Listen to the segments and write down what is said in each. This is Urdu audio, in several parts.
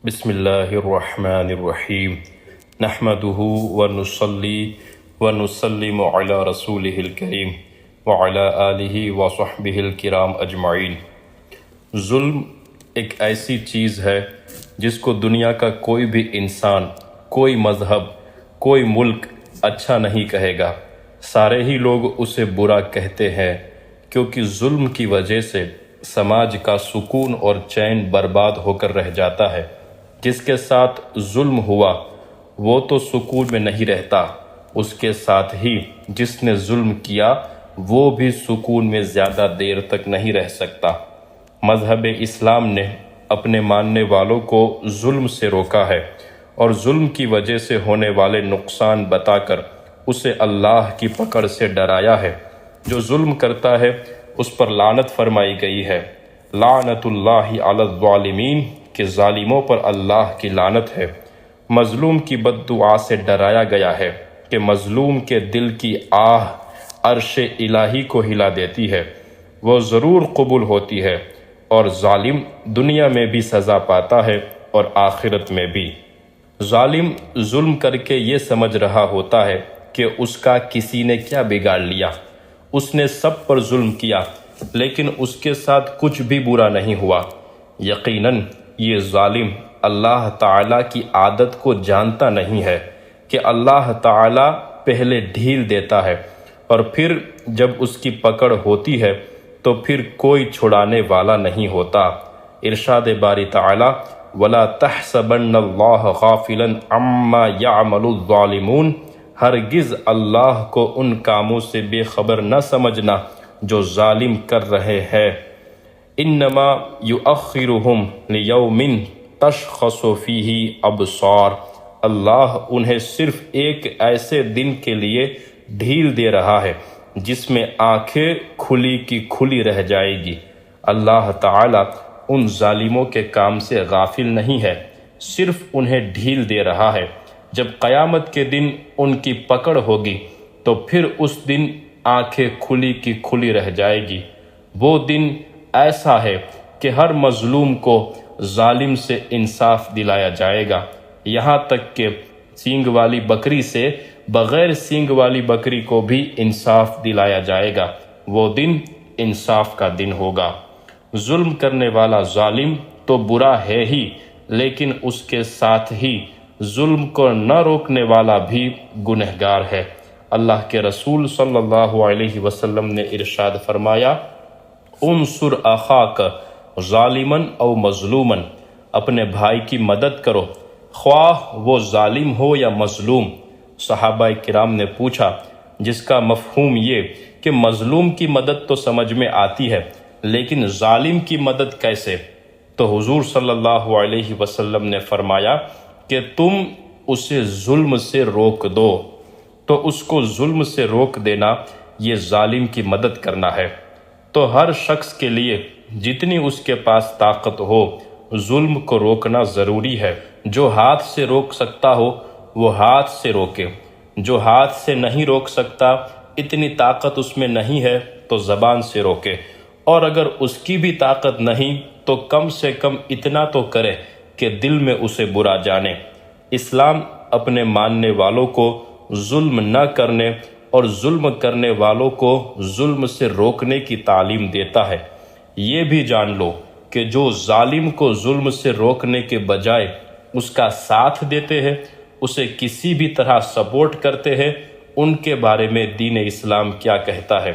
بسم اللہ الرحمن الرحیم نحمده ونصلی ونسلم علی رسولہ الکریم وعلی آلہ وصحبہ الکرام اجمعین۔ ظلم ایک ایسی چیز ہے جس کو دنیا کا کوئی بھی انسان، کوئی مذہب، کوئی ملک اچھا نہیں کہے گا، سارے ہی لوگ اسے برا کہتے ہیں، کیونکہ ظلم کی وجہ سے سماج کا سکون اور چین برباد ہو کر رہ جاتا ہے۔ جس کے ساتھ ظلم ہوا وہ تو سکون میں نہیں رہتا، اس کے ساتھ ہی جس نے ظلم کیا وہ بھی سکون میں زیادہ دیر تک نہیں رہ سکتا۔ مذہب اسلام نے اپنے ماننے والوں کو ظلم سے روکا ہے اور ظلم کی وجہ سے ہونے والے نقصان بتا کر اسے اللہ کی پکڑ سے ڈرایا ہے۔ جو ظلم کرتا ہے اس پر لعنت فرمائی گئی ہے، لعنت اللہ علی الظالمین، کہ ظالموں پر اللہ کی لعنت ہے۔ مظلوم کی بد دعا سے ڈرایا گیا ہے کہ مظلوم کے دل کی آہ عرش الہی کو ہلا دیتی ہے، وہ ضرور قبول ہوتی ہے، اور ظالم دنیا میں بھی سزا پاتا ہے اور آخرت میں بھی۔ ظالم ظلم کر کے یہ سمجھ رہا ہوتا ہے کہ اس کا کسی نے کیا بگاڑ لیا، اس نے سب پر ظلم کیا لیکن اس کے ساتھ کچھ بھی برا نہیں ہوا۔ یقیناً یہ ظالم اللہ تعالیٰ کی عادت کو جانتا نہیں ہے کہ اللہ تعالیٰ پہلے ڈھیل دیتا ہے اور پھر جب اس کی پکڑ ہوتی ہے تو پھر کوئی چھڑانے والا نہیں ہوتا۔ ارشاد باری تعالیٰ، وَلَا تَحْسَبَنَّ اللَّهَ غَافِلًا عَمَّا يَعْمَلُ الظَّالِمُونَ، ہرگز اللہ کو ان کاموں سے بے خبر نہ سمجھنا جو ظالم کر رہے ہیں۔ انما یؤخرہم لیوم تشخص فیہ ابصار، اللہ انہیں صرف ایک ایسے دن کے لیے ڈھیل دے رہا ہے جس میں آنکھیں کھلی کی کھلی رہ جائے گی۔ اللہ تعالیٰ ان ظالموں کے کام سے غافل نہیں ہے، صرف انہیں ڈھیل دے رہا ہے۔ جب قیامت کے دن ان کی پکڑ ہوگی تو پھر اس دن آنکھیں کھلی کی کھلی رہ جائے گی۔ وہ دن ایسا ہے کہ ہر مظلوم کو ظالم سے انصاف دلایا جائے گا، یہاں تک کہ سینگ والی بکری سے بغیر سینگ والی بکری کو بھی انصاف دلایا جائے گا۔ وہ دن انصاف کا دن ہوگا۔ ظلم کرنے والا ظالم تو برا ہے ہی، لیکن اس کے ساتھ ہی ظلم کو نہ روکنے والا بھی گنہگار ہے۔ اللہ کے رسول صلی اللہ علیہ وسلم نے ارشاد فرمایا، انصر اخاک ظالماً او مظلوماً، اپنے بھائی کی مدد کرو خواہ وہ ظالم ہو یا مظلوم۔ صحابہ کرام نے پوچھا، جس کا مفہوم یہ کہ مظلوم کی مدد تو سمجھ میں آتی ہے لیکن ظالم کی مدد کیسے؟ تو حضور صلی اللہ علیہ وسلم نے فرمایا کہ تم اسے ظلم سے روک دو۔ تو اس کو ظلم سے روک دینا یہ ظالم کی مدد کرنا ہے۔ تو ہر شخص کے لیے جتنی اس کے پاس طاقت ہو ظلم کو روکنا ضروری ہے۔ جو ہاتھ سے روک سکتا ہو وہ ہاتھ سے روکے، جو ہاتھ سے نہیں روک سکتا، اتنی طاقت اس میں نہیں ہے تو زبان سے روکے، اور اگر اس کی بھی طاقت نہیں تو کم سے کم اتنا تو کرے کہ دل میں اسے برا جانے۔ اسلام اپنے ماننے والوں کو ظلم نہ کرنے اور ظلم کرنے والوں کو ظلم سے روکنے کی تعلیم دیتا ہے۔ یہ بھی جان لو کہ جو ظالم کو ظلم سے روکنے کے بجائے اس کا ساتھ دیتے ہیں، اسے کسی بھی طرح سپورٹ کرتے ہیں، ان کے بارے میں دین اسلام کیا کہتا ہے۔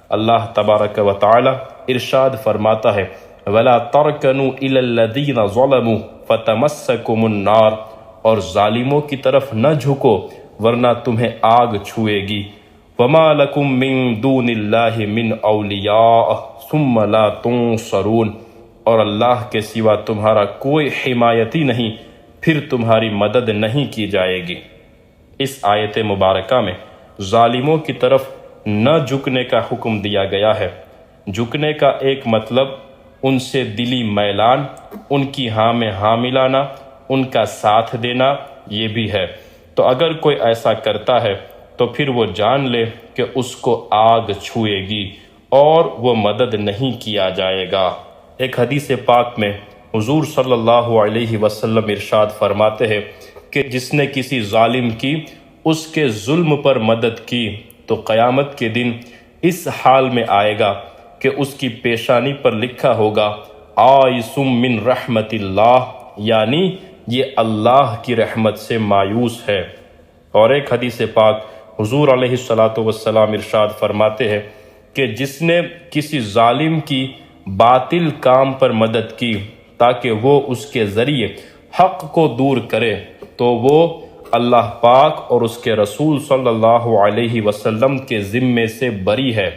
اللہ تبارک و تعالی ارشاد فرماتا ہے، وَلَا تَرْكَنُوا إِلَى الَّذِينَ ظَلَمُوا فَتَمَسَّكُمُ النَّارُ، اور ظالموں کی طرف نہ جھکو ورنہ تمہیں آگ چھوئے گی۔ وَمَا لَكُم مِّن دُونِ اللَّهِ مِنْ أَوْلِيَاءَ ثُمَّ لَا تُنصَرُونَ، اور اللہ کے سوا تمہارا کوئی حمایتی نہیں، پھر تمہاری مدد نہیں کی جائے گی۔ اس آیت مبارکہ میں ظالموں کی طرف نہ جھکنے کا حکم دیا گیا ہے۔ جھکنے کا ایک مطلب ان سے دلی میلان، ان کی ہاں میں ہاں ملانا، ان کا ساتھ دینا یہ بھی ہے۔ تو اگر کوئی ایسا کرتا ہے تو پھر وہ جان لے کہ اس کو آگ چھوئے گی اور وہ مدد نہیں کیا جائے گا۔ ایک حدیث پاک میں حضور صلی اللہ علیہ وسلم ارشاد فرماتے ہیں کہ جس نے کسی ظالم کی اس کے ظلم پر مدد کی تو قیامت کے دن اس حال میں آئے گا کہ اس کی پیشانی پر لکھا ہوگا آئسم من رحمت اللہ، یعنی یہ اللہ کی رحمت سے مایوس ہے۔ اور ایک حدیث پاک حضور علیہ السلام ارشاد فرماتے ہیں کہ جس نے کسی ظالم کی باطل کام پر مدد کی تاکہ وہ اس کے ذریعے حق کو دور کرے تو وہ اللہ پاک اور اس کے رسول صلی اللہ علیہ وسلم کے ذمے سے بری ہے،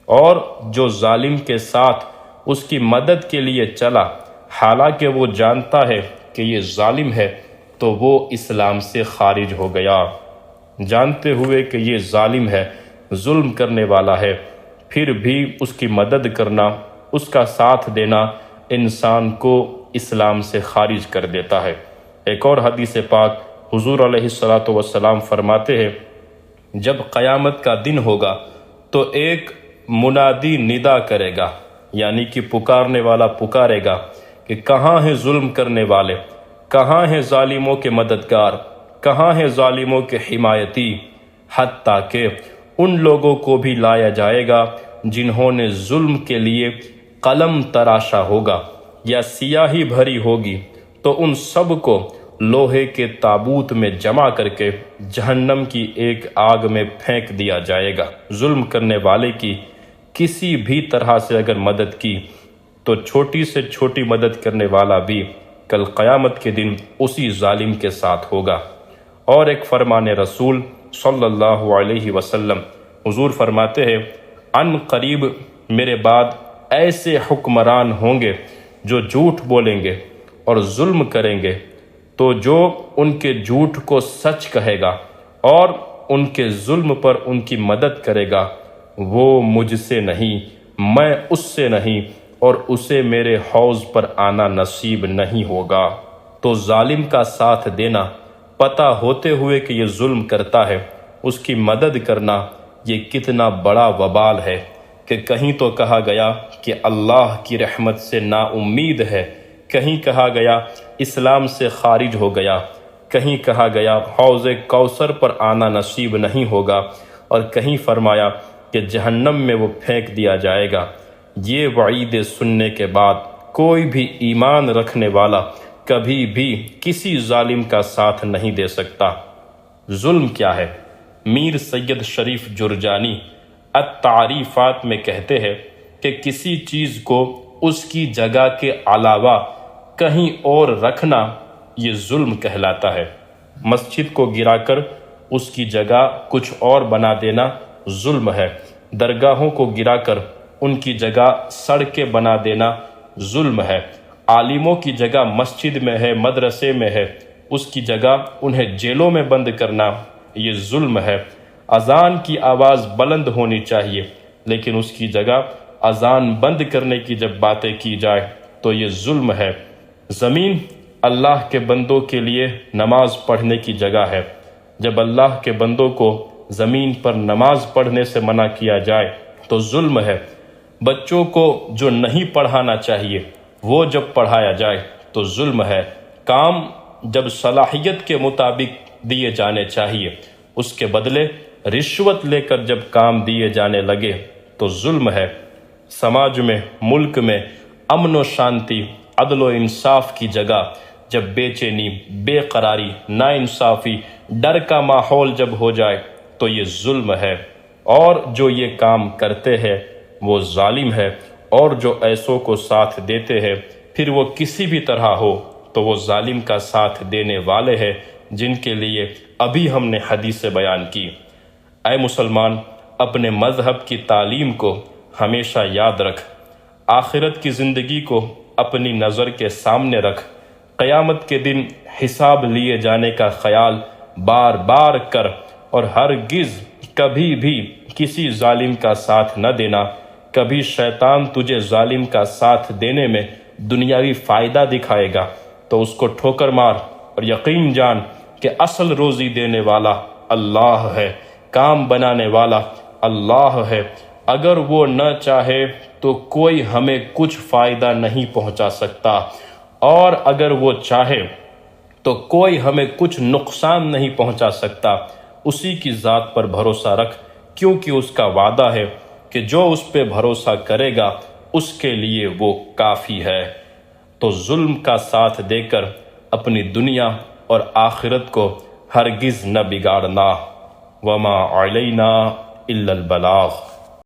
اور جو ظالم کے ساتھ اس کی مدد کے لیے چلا حالانکہ وہ جانتا ہے کہ یہ ظالم ہے تو وہ اسلام سے خارج ہو گیا۔ جانتے ہوئے کہ یہ ظالم ہے، ظلم کرنے والا ہے، پھر بھی اس کی مدد کرنا، اس کا ساتھ دینا انسان کو اسلام سے خارج کر دیتا ہے۔ ایک اور حدیث پاک حضور علیہ السلام فرماتے ہیں جب قیامت کا دن ہوگا تو ایک منادی ندا کرے گا، یعنی کہ پکارنے والا پکارے گا کہ کہاں ہیں ظلم کرنے والے، کہاں ہیں ظالموں کے مددگار، کہاں ہیں ظالموں کے حمایتی، حتیٰ کہ ان لوگوں کو بھی لایا جائے گا جنہوں نے ظلم کے لیے قلم تراشا ہوگا یا سیاہی بھری ہوگی، تو ان سب کو لوہے کے تابوت میں جمع کر کے جہنم کی ایک آگ میں پھینک دیا جائے گا۔ ظلم کرنے والے کی کسی بھی طرح سے اگر مدد کی تو چھوٹی سے چھوٹی مدد کرنے والا بھی کل قیامت کے دن اسی ظالم کے ساتھ ہوگا۔ اور ایک فرمان رسول صلی اللہ علیہ وسلم حضور فرماتے ہیں ان قریب میرے بعد ایسے حکمران ہوں گے جو جھوٹ بولیں گے اور ظلم کریں گے، تو جو ان کے جھوٹ کو سچ کہے گا اور ان کے ظلم پر ان کی مدد کرے گا وہ مجھ سے نہیں، میں اس سے نہیں، اور اسے میرے حوض پر آنا نصیب نہیں ہوگا۔ تو ظالم کا ساتھ دینا، پتہ ہوتے ہوئے کہ یہ ظلم کرتا ہے، اس کی مدد کرنا، یہ کتنا بڑا وبال ہے کہ کہیں تو کہا گیا کہ اللہ کی رحمت سے نا امید ہے، کہیں کہا گیا اسلام سے خارج ہو گیا، کہیں کہا گیا حوض کوثر پر آنا نصیب نہیں ہوگا، اور کہیں فرمایا کہ جہنم میں وہ پھینک دیا جائے گا۔ یہ وعید سننے کے بعد کوئی بھی ایمان رکھنے والا کبھی بھی کسی ظالم کا ساتھ نہیں دے سکتا۔ ظلم کیا ہے؟ میر سید شریف جرجانی التعریفات میں کہتے ہیں کہ کسی چیز کو اس کی جگہ کے علاوہ کہیں اور رکھنا یہ ظلم کہلاتا ہے۔ مسجد کو گرا کر اس کی جگہ کچھ اور بنا دینا ظلم ہے، درگاہوں کو گرا کر ان کی جگہ سڑکیں بنا دینا ظلم ہے، عالموں کی جگہ مسجد میں ہے، مدرسے میں ہے، اس کی جگہ انہیں جیلوں میں بند کرنا یہ ظلم ہے۔ اذان کی آواز بلند ہونی چاہیے لیکن اس کی جگہ اذان بند کرنے کی جب باتیں کی جائے تو یہ ظلم ہے۔ زمین اللہ کے بندوں کے لیے نماز پڑھنے کی جگہ ہے، جب اللہ کے بندوں کو زمین پر نماز پڑھنے سے منع کیا جائے تو ظلم ہے۔ بچوں کو جو نہیں پڑھانا چاہیے وہ جب پڑھایا جائے تو ظلم ہے۔ کام جب صلاحیت کے مطابق دیے جانے چاہیے اس کے بدلے رشوت لے کر جب کام دیے جانے لگے تو ظلم ہے۔ سماج میں، ملک میں امن و شانتی، عدل و انصاف کی جگہ جب بے چینی، بے قراری، ناانصافی، ڈر کا ماحول جب ہو جائے تو یہ ظلم ہے، اور جو یہ کام کرتے ہیں وہ ظالم ہے، اور جو ایسوں کو ساتھ دیتے ہیں پھر وہ کسی بھی طرح ہو تو وہ ظالم کا ساتھ دینے والے ہیں جن کے لیے ابھی ہم نے حدیث بیان کی۔ اے مسلمان، اپنے مذہب کی تعلیم کو ہمیشہ یاد رکھ، آخرت کی زندگی کو اپنی نظر کے سامنے رکھ، قیامت کے دن حساب لیے جانے کا خیال بار بار کر، اور ہرگز کبھی بھی کسی ظالم کا ساتھ نہ دینا۔ کبھی شیطان تجھے ظالم کا ساتھ دینے میں دنیاوی فائدہ دکھائے گا تو اس کو ٹھوکر مار اور یقین جان کہ اصل روزی دینے والا اللہ ہے، کام بنانے والا اللہ ہے۔ اگر وہ نہ چاہے تو کوئی ہمیں کچھ فائدہ نہیں پہنچا سکتا، اور اگر وہ چاہے تو کوئی ہمیں کچھ نقصان نہیں پہنچا سکتا۔ اسی کی ذات پر بھروسہ رکھ، کیونکہ اس کا وعدہ ہے کہ جو اس پہ بھروسہ کرے گا اس کے لیے وہ کافی ہے۔ تو ظلم کا ساتھ دے کر اپنی دنیا اور آخرت کو ہرگز نہ بگاڑنا۔ وما علینا الا البلاغ۔